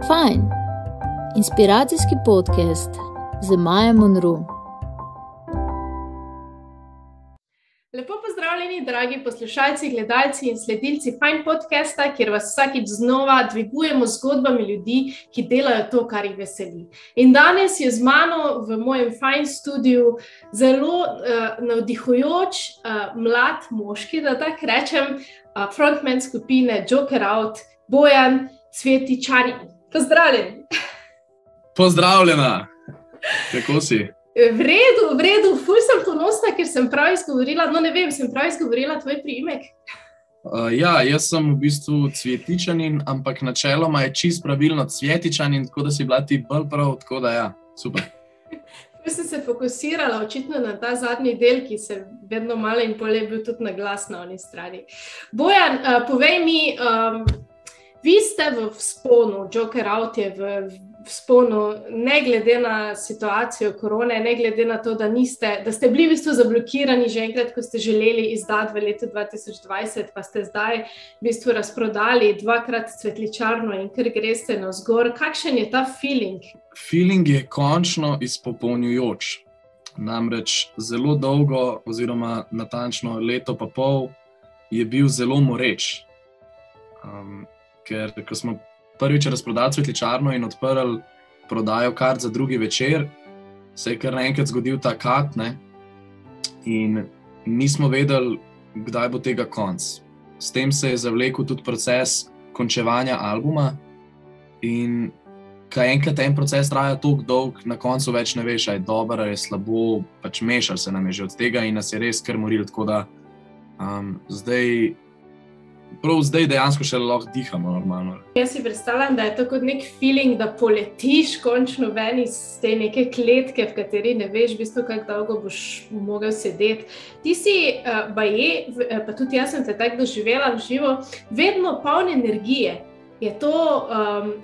Fajn, inspiracijski podcast z Majo Monroe. Lepo pozdravljeni, dragi poslušalci, gledalci in sledilci Fajn podcasta, kjer vas vsakič znova dvigujemo z zgodbami ljudi, ki delajo to, kar jih veseli. In danes je z mano v mojem Fajn studiu zelo navdihujoč mlad moški, da tako rečem, frontman skupine Joker Out, Bojan Cvjetičanin. Pozdravljen! Pozdravljena! Kako si? V redu, ful sem ponosna, ker sem prav izgovorila, sem prav izgovorila tvoj priimek. Jaz sem v bistvu Cvjetičanin, ampak načeloma je čist pravilno Cvjetičanin, tako da si bila ti bolj prav, tako da ja, super. Jaz sem se fokusirala očitno na ta zadnji del, ki se vedno malo in pol je bil tudi na glas na oni strani. Bojan, povej mi, vi ste v vzponu, Joker Out je v vzponu, ne glede na situacijo korone, ne glede na to, da ste bili v bistvu zablokirani že enkrat, ko ste želeli izdati v letu 2020, pa ste zdaj v bistvu razprodali dvakrat cvetličarno in kar greste navzgor. Kakšen je ta feeling? Feeling je končno izpopolnjujoč. Namreč zelo dolgo, oziroma natančno leto pa pol, je bil zelo moreč. Ker ko smo prvič razprodali cvetličarno in odprli prodajo kart za drugi večer, se je kar naenkrat zgodil ta kat, ne? In nismo vedeli, kdaj bo tega konc. S tem se je zavlekel tudi proces končevanja albuma in kaj enkrat en proces traja toliko dolg, na koncu več ne veš, a je dobro, a je slabo, pač mešal se nam je že od tega in nas je res kar moril, tako da zdaj dejansko še lahko dihamo normalno. Jaz si predstavljam, da je to kot nek feeling, da poletiš končno ven iz te neke kletke, v kateri ne veš v bistvu, kako dolgo boš mogel sedeti. Ti si, pa tudi jaz sem te tako doživela v živo, vedno poln energije. Je to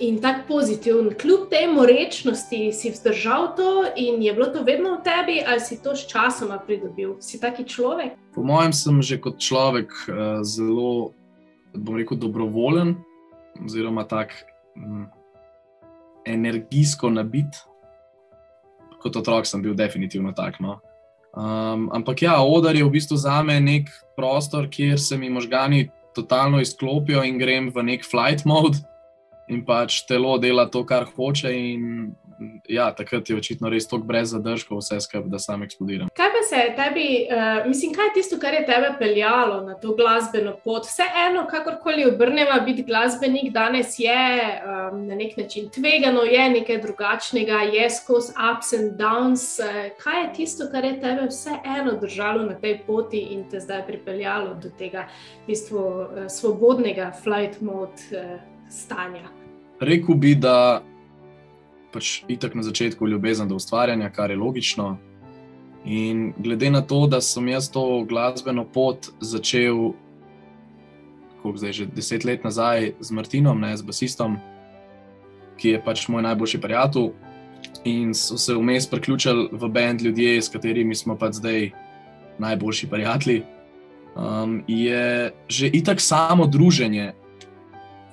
in tako pozitiven. Kljub tej morečnosti si vzdržal to in je bilo to vedno v tebi, ali si to s časoma pridobil? Si taki človek? Po mojem sem že kot človek zelo, bom rekel, dobrovoljen, oziroma tak energijsko nabit. Kot otrok sem bil definitivno tak, no. Ampak ja, oder je v bistvu zame nek prostor, kjer se mi možgani totalno izklopijo in grem v nek flight mode in pač telo dela to, kar hoče in ja, takrat je očitno res toliko brez zadržkov vse skupaj, da sam eksplodiram. Kaj pa se je tebi, kaj je tisto, kar je tebe peljalo na to glasbeno pot? Vseeno, kakorkoli obrneva, biti glasbenik danes je na nek način tvegano, je nekaj drugačnega, je skozi ups and downs. Kaj je tisto, kar je tebe vseeno držalo na tej poti in te zdaj pripeljalo do tega v bistvu svobodnega flight mode stanja? Rekel bi, da pač itak na začetku ljubezen do ustvarjanja, kar je logično. In glede na to, da sem jaz to glasbeno pot začel, že 10 let nazaj z Martinom, z basistom, ki je pač moj najboljši prijatelj, in so se vmes priključili v band ljudje, s katerimi smo pač zdaj najboljši prijatelji, je že itak samo druženje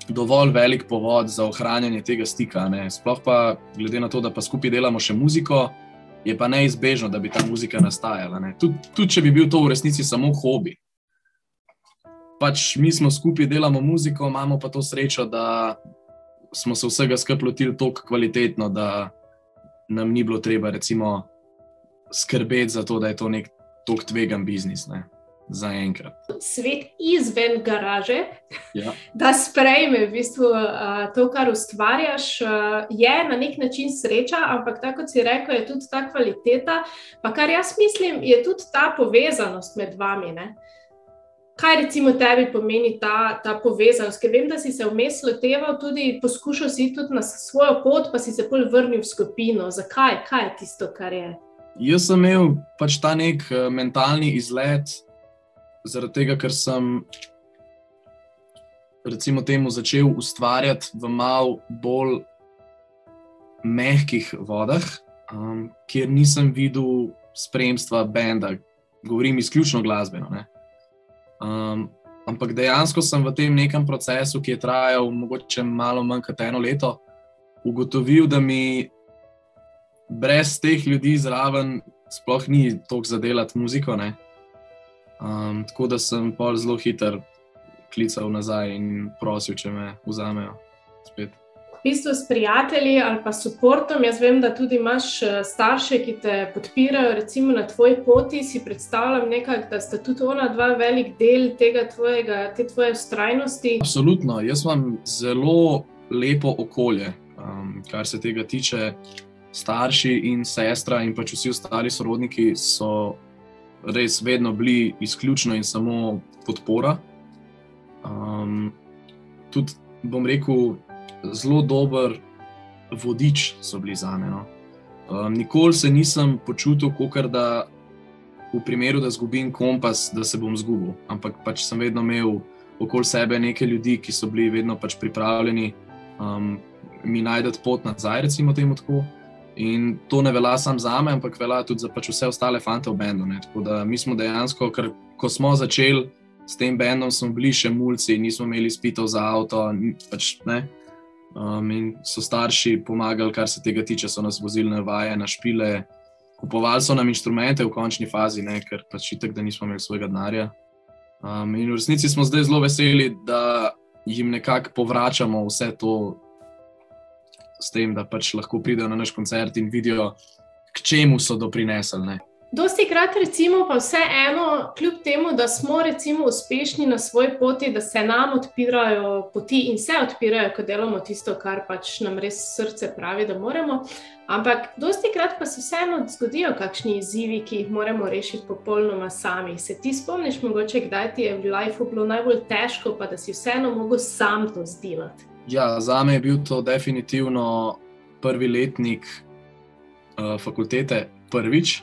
dovolj velik povod za ohranjanje tega stika, ne. Sploh pa, glede na to, da pa skupaj delamo še muziko, je pa neizbežno, da bi ta muzika nastajala, ne. Tudi če bi bil to v resnici samo hobi. Pač mi smo skupaj, delamo muziko, imamo pa to srečo, da smo se vsega skupaj lotili toliko kvalitetno, da nam ni bilo treba recimo skrbeti za to, da je to nek toliko tvegan biznis, ne. Za enkrat. Svet izven garaže, ja, da sprejme v bistvu to, kar ustvarjaš, je na nek način sreča, ampak tako kot si rekel, je tudi ta kvaliteta, pa kar jaz mislim, je tudi ta povezanost med vami, ne? Kaj recimo tebi pomeni ta povezanost? Ker vem, da si se vmes loteval tudi, poskušal si tudi na svojo pot, pa si se pol vrnil v skupino. Zakaj? Kaj je tisto, kar je? Jaz sem imel pač ta nek mentalni izlet, zaradi tega, ker sem recimo temu začel ustvarjati v malo bolj mehkih vodah, kjer nisem videl spremstva benda, govorim izključno glasbeno, ne. Ampak dejansko sem v tem nekem procesu, ki je trajal mogoče malo manj kot 1 leto, ugotovil, da mi brez teh ljudi zraven sploh ni toliko zadelati muziko, ne. Tako da sem pol zelo hiter klical nazaj in prosil, če me vzamejo spet. V bistvu s prijatelji ali pa suportom, jaz vem, da tudi imaš starše, ki te podpirajo recimo na tvoji poti, si predstavljam nekako, da sta tudi ona dva velik del te tvoje vztrajnosti. Absolutno, jaz imam zelo lepo okolje, kar se tega tiče. Starši in sestra in pač vsi ostali sorodniki so res vedno bili izključno in samo podpora. Tudi, bom rekel, zelo dober vodič so bili zame, no. Nikoli se nisem počutil, kakor da v primeru, da izgubim kompas, da se bom izgubil, ampak pač sem vedno imel okoli sebe neke ljudi, ki so bili vedno pač pripravljeni mi najdeti pot nazaj, recimo temu tako. In to ne velja samo zame, ampak velja tudi za pač vse ostale fante v bendu, ne. Tako da mi smo dejansko, ker ko smo začeli s tem bendom, smo bili še mulci, nismo imeli izpitov za avto, pač ne. In so starši pomagali, kar se tega tiče, so nas vozili na vaje, na špile, kupovali so nam inštrumente v končni fazi, ne, ker pač itak, da nismo imeli svojega denarja. In v resnici smo zdaj zelo veseli, da jim nekako povračamo vse to s tem, da pač lahko pridejo na naš koncert in vidijo, k čemu so doprinesli, ne. Dostikrat recimo pa vseeno, kljub temu, da smo recimo uspešni na svoji poti, da se nam odpirajo poti in se odpirajo, ko delamo tisto, kar pač nam res srce pravi, da moramo, ampak dostikrat pa se vseeno zgodijo kakšni izzivi, ki jih moramo rešiti popolnoma sami. Se ti spomniš mogoče, kdaj ti je v lifeu bilo najbolj težko, pa da si vseeno mogel sam to zdelati? Ja, zame je bil to definitivno prvi letnik fakultete prvič,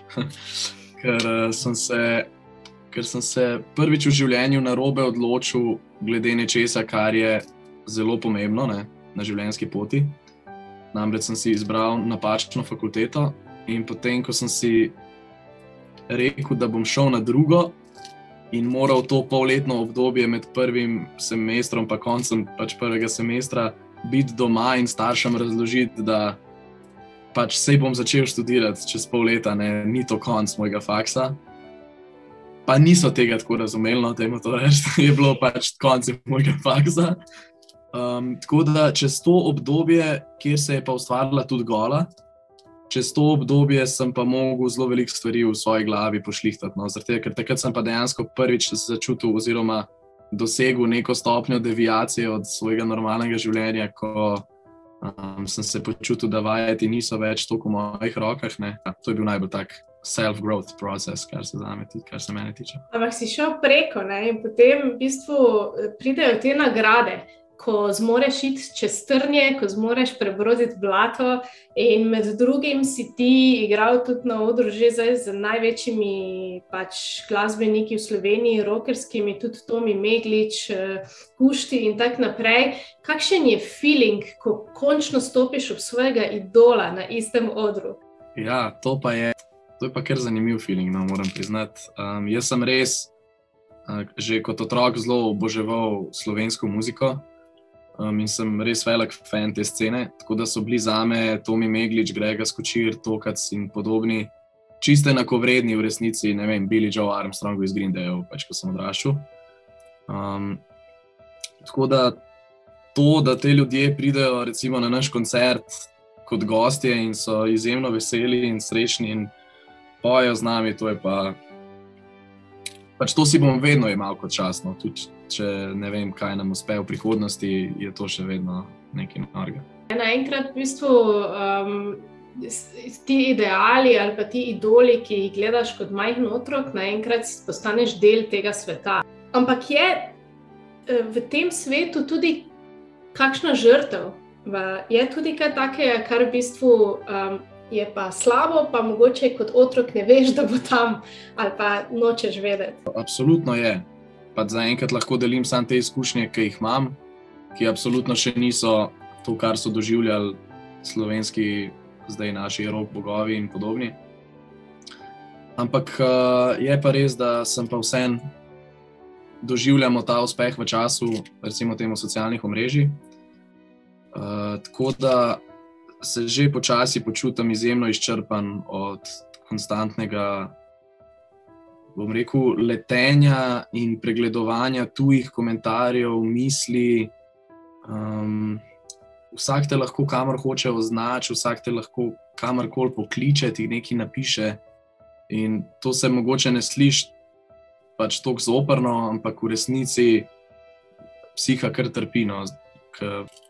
ker sem se prvič v življenju narobe odločil glede nečesa, kar je zelo pomembno, ne, na življenjski poti. Namreč sem si izbral napačno fakulteto in potem, ko sem si rekel, da bom šel na drugo, in moral to polletno obdobje med prvim semestrom pa koncem pač prvega semestra biti doma in staršem razložiti, da pač sej bom začel študirati čez pol leta, ne, ni to konc mojega faksa. Pa niso tega tako razumeli, no, temu to reči, je bilo pač konc mojega faksa. Tako da čez to obdobje, kjer se je pa ustvarila tudi Gola, čez to obdobje sem pa mogel zelo veliko stvari v svoji glavi pošlihtati, no, zaradi tega, ker takrat sem pa dejansko prvič se začutil oziroma dosegel neko stopnjo deviacije od svojega normalnega življenja, ko sem se počutil, da vajeti niso več toliko v mojih rokah, ne. To je bil najbolj tak self-growth proces, kar se mene tiče. Ampak si šel preko, ne, in potem v bistvu pridejo te nagrade, ko zmoreš iti čez trnje, ko zmoreš prebroditi blato in med drugim si ti igral tudi na odru že zdaj z največjimi pač glasbeniki v Sloveniji, rockerskimi, tudi Tomi Meglič, Kušti in tak naprej. Kakšen je feeling, ko končno stopiš ob svojega idola na istem odru? Ja, to je pa kar zanimiv feeling, no, moram priznati. Jaz sem res že kot otrok zelo oboževal slovensko muziko. In sem res velik fan te scene, tako da so bili zame Tomi Meglič, Grega Skočir, Tokac in podobni čisto enakovredni v resnici, ne vem, Billy Joe Armstrongu iz Green Dayov, pač ko sem odraščal. Tako da to, da te ljudje pridejo recimo na naš koncert kot gostje in so izjemno veseli in srečni in pojejo z nami, to je pač to si bom vedno imel kot častno, tudi če ne vem, kaj nam uspe v prihodnosti, je to še vedno nekaj norega. Naenkrat v bistvu ti ideali ali pa ti idoli, ki jih gledaš kot majhen otrok, naenkrat postaneš del tega sveta. Ampak je v tem svetu tudi kakšna žrtev? Je tudi kaj takega, kar v bistvu je pa slabo, pa mogoče kot otrok ne veš, da bo tam, ali pa nočeš vedeti? Absolutno je. Pa zaenkrat lahko delim samo te izkušnje, ki jih imam, ki absolutno še niso to, kar so doživljali slovenski, zdaj naši rock bogovi in podobni. Ampak je pa res, da sem pa vseeno doživljamo ta uspeh v času, recimo temu socialnih omrežij. Tako da se že počasi počutim izjemno izčrpan od konstantnega, bom rekel, letenja in pregledovanja tujih komentarjev, misli. Vsak te lahko kamor hoče označi, vsak te lahko kamorkoli pokliče, ti nekaj napiše. In to se mogoče ne sliši pač toliko zoprno, ampak v resnici psiha kar trpi, no.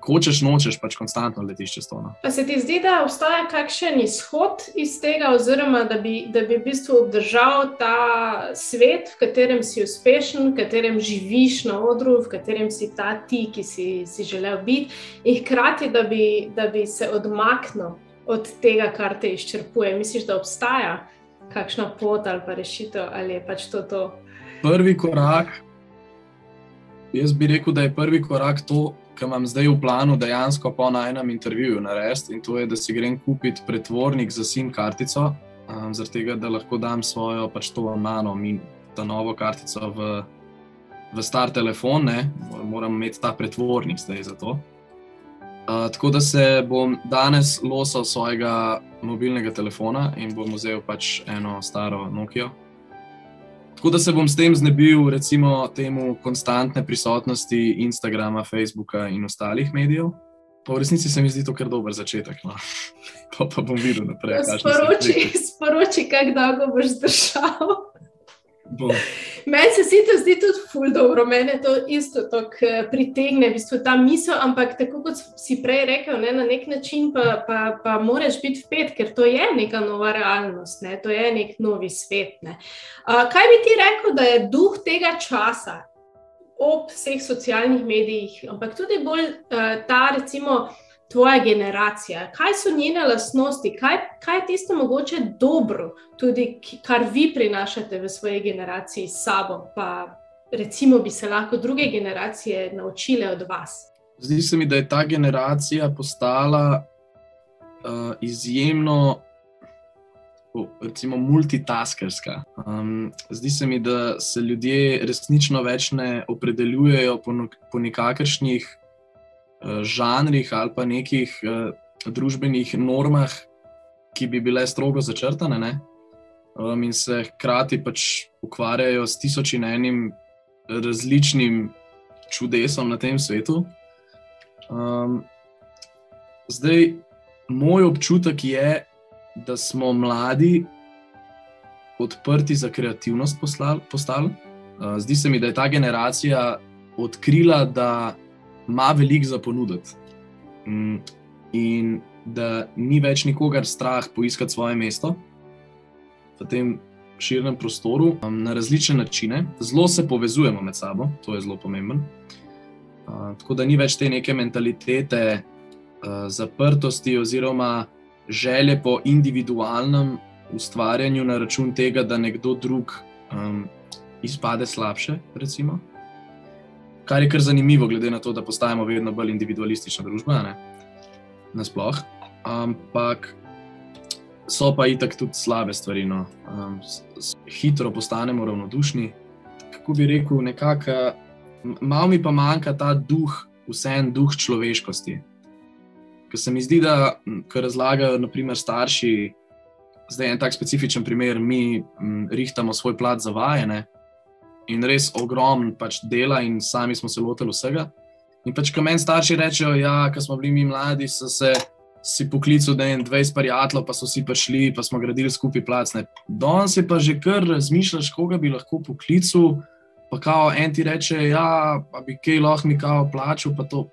Hočeš, nočeš, pač konstantno letiš čez to. No. Pa se ti zdi, da obstaja kakšen izhod iz tega, oziroma da bi v bistvu obdržal ta svet, v katerem si uspešen, v katerem živiš na odru, v katerem si ta ti, ki si želel biti, in hkrati, da bi se odmaknil od tega, kar te izčrpuje? Misliš, da obstaja kakšna pot ali pa rešitev, ali je pač to? Prvi korak, jaz bi rekel, da je prvi korak to, kar imam zdaj v planu dejansko po najnem intervjuju narediti, in to je, da si grem kupiti pretvornik za SIM kartico, zaradi tega, da lahko dam svojo pač to nano, ta novo kartico v star telefon, ne, moram imeti ta pretvornik zdaj za to. Tako da se bom danes losal svojega mobilnega telefona in bom vzel pač eno staro Nokio. Tako da se bom s tem znebil recimo temu konstantne prisotnosti Instagrama, Facebooka in ostalih medijev. Pa v resnici se mi zdi to kar dober začetek. No. Pa bom videl naprej. Sporoči, kako dolgo boš zdržal. Meni se sicer zdi tudi ful dobro, mene to isto pritegne, v bistvu ta misel, ampak tako kot si prej rekel, ne, na nek način pa moraš biti vpet, ker to je neka nova realnost, ne, to je nek novi svet. Ne. Kaj bi ti rekel, da je duh tega časa ob vseh socialnih medijih, ampak tudi bolj ta recimo tvoja generacija, kaj so njene lastnosti, kaj je tisto mogoče dobro, tudi kar vi prinašate v svoji generaciji s sabo, pa recimo bi se lahko druge generacije naučile od vas? Zdi se mi, da je ta generacija postala izjemno recimo multitaskerska. Zdi se mi, da se ljudje resnično več ne opredeljujejo po nekakršnih žanrih ali pa nekih družbenih normah, ki bi bile strogo začrtane, ne? In se hkrati pač ukvarjajo s 1001 različnim čudesom na tem svetu. Zdaj, moj občutek je, da smo mladi odprti za kreativnost postali. Zdi se mi, da je ta generacija odkrila, da ima veliko za ponuditi in da ni več nikogar strah poiskati svoje mesto v tem širnem prostoru na različne načine. Zelo se povezujemo med sabo, to je zelo pomembno. Tako da ni več te neke mentalitete zaprtosti oziroma želje po individualnem ustvarjanju na račun tega, da nekdo drug izpade slabše, recimo. Kar je kar zanimivo, glede na to, da postajamo vedno bolj individualistična družba, ne? Nasploh. Ampak so pa itak tudi slabe stvari, no. Hitro postanemo ravnodušni. Kako bi rekel, nekako, malo mi pa manjka ta duh, vseeno duh človeškosti. Ker se mi zdi, da, ko razlagajo, na primer, starši, zdaj en tak specifičen primer, mi rihtamo svoj plat za vaje, ne? In res ogromno pač dela in sami smo se lotili vsega. In pač, ko meni starši rečejo, ja, ko smo bili mi mladi, so si poklical 20 prijateljev, pa so si prišli, pa smo gradili skupaj plac. Danes je pa že kar razmišljaš, koga bi lahko poklical, pa kao en ti reče, ja, pa bi kaj lahko mi kao plačal, pa to.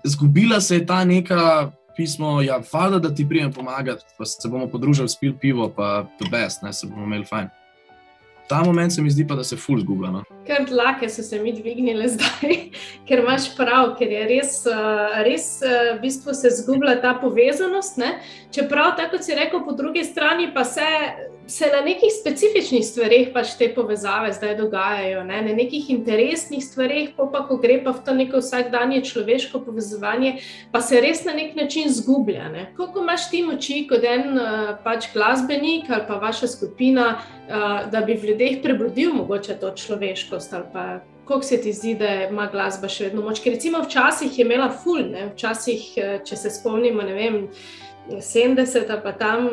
Zgubila se je ta neka pismo, ja, vada, da ti prijem pomagati, pa se bomo podružili, spili pivo, pa the best, ne, se bomo imeli fajn. Ta moment se mi zdi pa, da se ful zgublja. No? Ker dlake so se mi dvignile zdaj, ker imaš prav, ker je res v bistvu se zgublja ta povezanost, ne? Čeprav, tako kot si rekel, po drugi strani pa se na nekih specifičnih stvareh pač te povezave zdaj dogajajo, ne? Na nekih interesnih stvareh, pa ko gre pa v to neko vsakdanje človeško povezovanje, pa se res na nek način zgublja. Ne? Koliko imaš ti moči kot en pač glasbenik ali pa vaša skupina, da bi v ljudeh prebudil mogoče to človeškost ali pa koliko se ti zdi, da ima glasba še vedno moč? Ker recimo včasih je imela ful, ne? Včasih, če se spomnimo, ne vem, 70, pa tam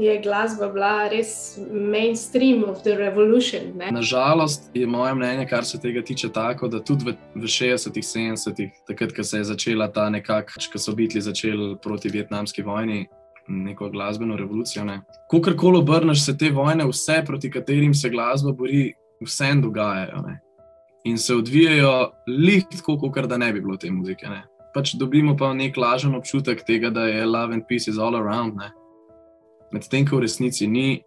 je glasba bila res mainstream of the revolution. Ne? Nažalost je moje mnenje, kar se tega tiče, tako, da tudi v 60-ih, 70-ih, takrat, ko se je začela ta ko so Beatli začeli proti vietnamski vojni, neko glasbeno revolucijo. Kakorkoli obrneš, se te vojne, vse proti katerim se glasba bori, vse dogajajo. Ne? In se odvijajo lih tako, kot da ne bi bilo te muzike. Ne? Pač dobimo pa nek lažen občutek tega, da je love and peace is all around. Ne? Medtem, ko v resnici ni.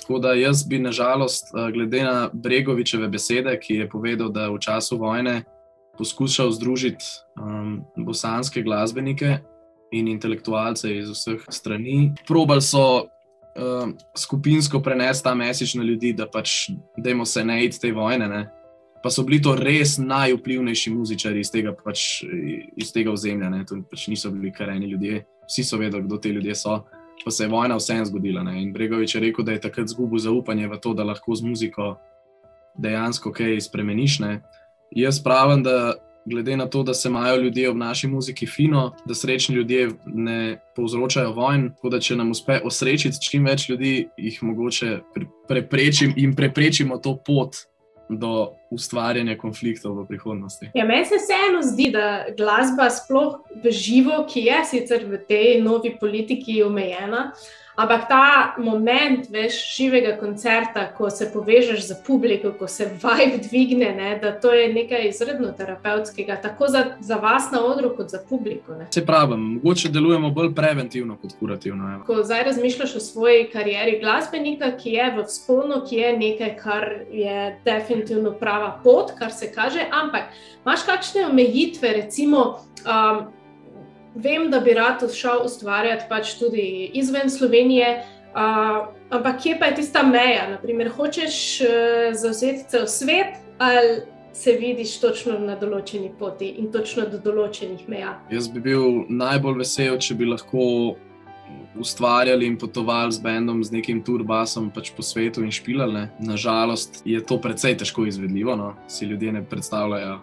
Tako da jaz bi nažalost, glede na Bregovićeve besede, ki je povedal, da v času vojne poskušal združiti bosanske glasbenike in intelektualce iz vseh strani. Probali so skupinsko prenesti ta message na ljudi, da pač dajmo se ne iti te vojne, ne? Pa so bili to res najvplivnejši muzičari iz tega ozemlja. Ne? To pač niso bili kar eni ljudje, vsi so vedeli, kdo te ljudje so, pa se je vojna vseeno zgodila. Ne? In Bregović je rekel, da je takrat izgubil zaupanje v to, da lahko z muziko dejansko kaj spremeniš. Ne? Jaz pravim, da glede na to, da se imajo ljudje ob naši muziki fino, da srečni ljudje ne povzročajo vojn, tako da če nam uspe osrečiti čim več ljudi, jih mogoče preprečimo to pot do ustvarjanja konfliktov v prihodnosti. Ja, meni se vseeno zdi, da glasba sploh v živo, ki je sicer v tej novi politiki omejena, ampak ta moment, veš, živega koncerta, ko se povežeš za publiko, ko se vibe dvigne, ne, da to je nekaj izredno terapevtskega, tako za vas na odru, kot za publiko. Ne. Se pravim, mogoče delujemo bolj preventivno kot kurativno. Ne. Ko zdaj razmišljaš o svoji karieri glasbenika, ki je v vzponu, ki je nekaj, kar je definitivno prava pot, kar se kaže, ampak imaš kakšne omejitve, recimo, vem, da bi rad šel ustvarjati pač tudi izven Slovenije, ampak kje pa je tista meja? Naprimer, hočeš zavzeti cel svet ali se vidiš točno na določeni poti in točno do določenih meja? Jaz bi bil najbolj vesel, če bi lahko ustvarjali in potovali z bendom, z nekim turbasom pač po svetu in špilali. Nažalost je to precej težko izvedljivo, no? Si ljudje ne predstavljajo,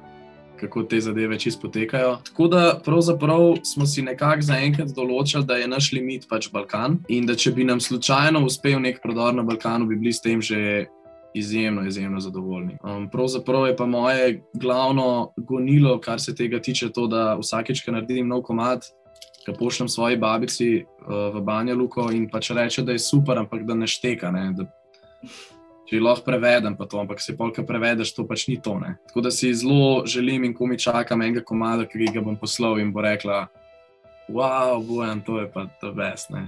kako te zadeve čisto potekajo. Tako da pravzaprav smo si nekako zaenkrat določili, da je naš limit pač Balkan in da če bi nam slučajno uspel nek prodor na Balkanu, bi bili s tem že izjemno zadovoljni. Pravzaprav je pa moje glavno gonilo, kar se tega tiče, to, da vsakič, ko naredim nov komad, ga pošljem svoji babici v Banja Luko in pač reče, da je super, ampak da ne šteka, ne, da če lahko prevedem pa to, ampak se polka prevedeš, to pač ni to, ne. Tako da si zelo želim in komi čakam enega komada, ki ga bom poslal in bo rekla, wow, Bojan, to je pa the best, ne.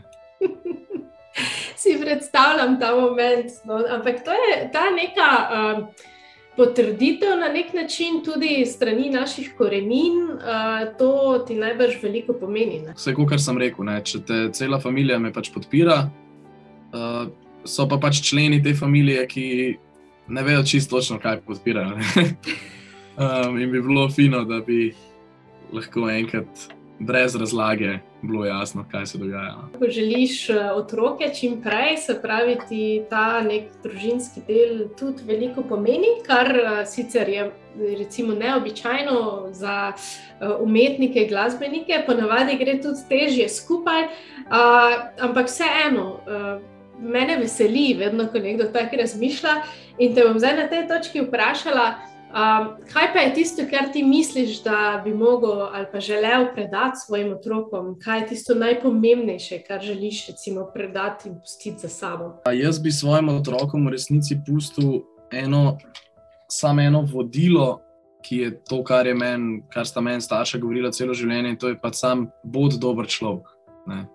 Si predstavljam ta moment, no, ampak to je ta neka potrditev na nek način tudi strani naših korenin, to ti najbrž veliko pomeni, ne. Vse, kakor sem rekel, ne, če te cela familija me pač podpira, so pa pač členi te familije, ki ne vedo čisto točno, kaj podpirajo. In bi bilo fino, da bi lahko enkrat brez razlage bilo jasno, kaj se dogaja. Ko želiš otroke čim prej, se pravi ti ta nek družinski del tudi veliko pomeni, kar sicer je recimo neobičajno za umetnike, glasbenike, ponavadi gre tudi težje skupaj, ampak vseeno, mene veseli vedno, ko nekdo tako razmišlja in te bom zdaj na tej točki vprašala, kaj pa je tisto, kar ti misliš, da bi mogel ali pa želel predati svojim otrokom? Kaj je tisto najpomembnejše, kar želiš recimo predati in pustiti za sabo? Jaz bi svojim otrokom v resnici pustil samo eno vodilo, ki je to, kar sta meni starša govorila celo življenje, in to je pač sam bod dober človek, ne,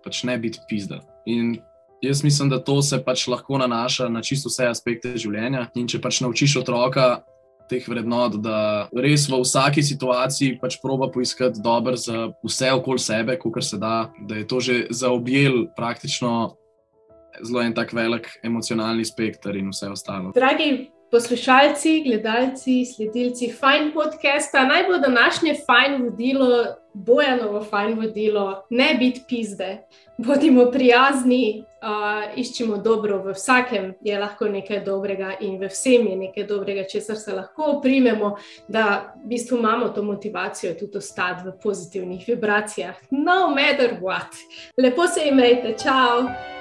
pač ne biti pizda. In jaz mislim, da to se pač lahko nanaša na čisto vse aspekte življenja. In če pač naučiš otroka teh vrednot, da res v vsaki situaciji pač proba poiskati dobro za vse okoli sebe, kolikor se da je to že zaobjel praktično zelo en tak velik emocionalni spekter in vse ostalo. Dragi poslušalci, gledalci, sledilci Fajn podcasta, naj bo današnje Fajn vodilo, Bojanovo Fajn vodilo, ne biti pizde. Bodimo prijazni, iščimo dobro v vsakem, je lahko nekaj dobrega in v vsem je nekaj dobrega, česar se lahko primemo, da v bistvu imamo to motivacijo tudi ostati v pozitivnih vibracijah. No matter what. Lepo se imejte, čau!